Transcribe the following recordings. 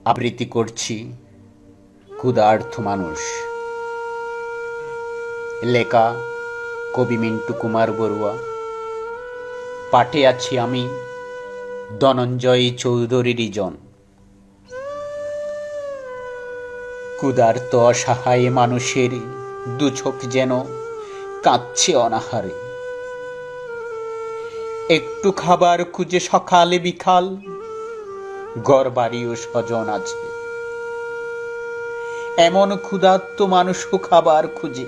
আবৃত্তি করছি ক্ষুধার্ত মানুষ। লেখা কবি মিন্টু কুমার বড়ুয়া। পাঠে আছি আমি ধনঞ্জয় চৌধুরীর জন। ক্ষুধার্ত অসহায় মানুষের দু চোখ যেন কাঁদছে অনাহারে। একটু খাবার খুঁজে সকালে বিকাল ঘর বাড়ি ও স্বজন আছে। এমন ক্ষুধার্ত মানুষও খাবার খুঁজে।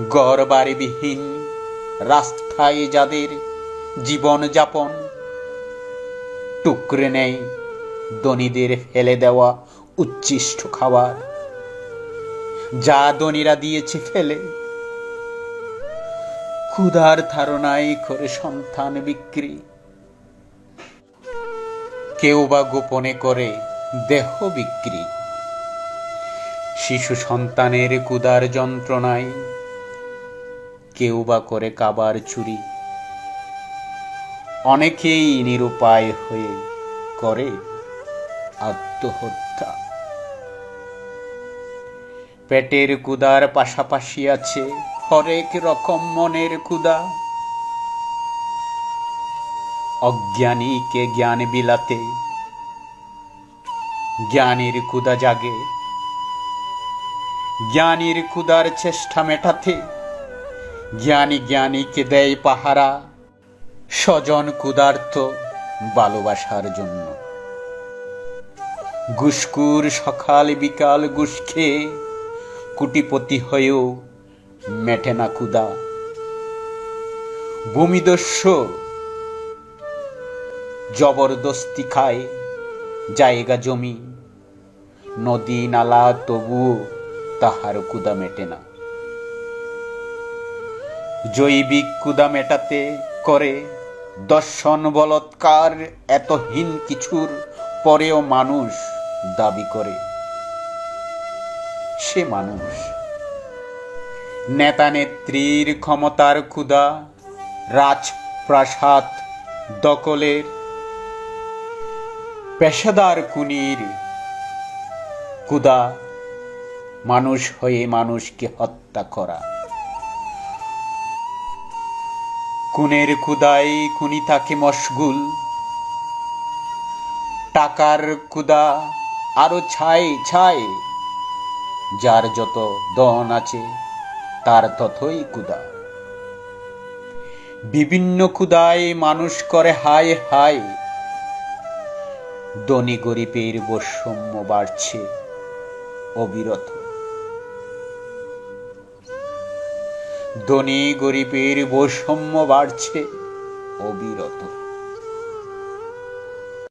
ঘর বাড়িবিহীন রাস্তায় যাদের জীবন যাপন, টুকরে নেই ধনীদের ফেলে দেওয়া উচ্ছিষ্ট খাবার, যা ধনীরা দিয়েছে ফেলে। ক্ষুধার ধারণায় করে সন্তান বিক্রি, কেউ বা গোপনে করে দেহ বিক্রি। শিশু সন্তানের ক্ষুধার যন্ত্রণায় কেউ বা করে কাবার চুরি। অনেকেই নিরুপায় হয়ে করে আত্মহত্যা। পেটের ক্ষুধার পাশাপাশি আছে হরেক রকম মনের ক্ষুধা। অজ্ঞানীকে জ্ঞান বিলাতে জ্ঞানীর ক্ষুধা জাগে। জ্ঞানীর ক্ষুধার চেষ্টা মেটাতে জ্ঞানী জ্ঞানীকে দেয় পাহারা। স্বজন ক্ষুধার্ত ভালোবাসার জন্য। ঘুষখোর সকাল বিকাল ঘুষ খেয়ে কোটিপতি হয়েও মেটে না ক্ষুধা। ভূমিদস্যু জবরদস্তি খায় জায়গা জমি, নদী নালা, তবুও তাহার ক্ষুধা মেটে না। জৈবিক ক্ষুধা মেটাতে করে দর্শন বলৎকার। এত হীন কিছুর পরেও মানুষ দাবি করে সে মানুষ। নেতা নেত্রীর ক্ষমতার ক্ষুধা, রাজপ্রাসাদ দখলের, পেশাদার খুনির ক্ষুধা, মানুষ হয়ে মানুষকে হত্যা করা। খুনের ক্ষুধায় খুনি থাকে মশগুল। টাকার ক্ষুধা আরো ছাই ছাই, যার যত ধন আছে তার ততই ক্ষুধা। বিভিন্ন ক্ষুধায় মানুষ করে হায় হায়। ধনী গরিবের বৈষম্য বাড়ছে অবিরত। ধনী গরিবের বৈষম্য বাড়ছে অবিরত।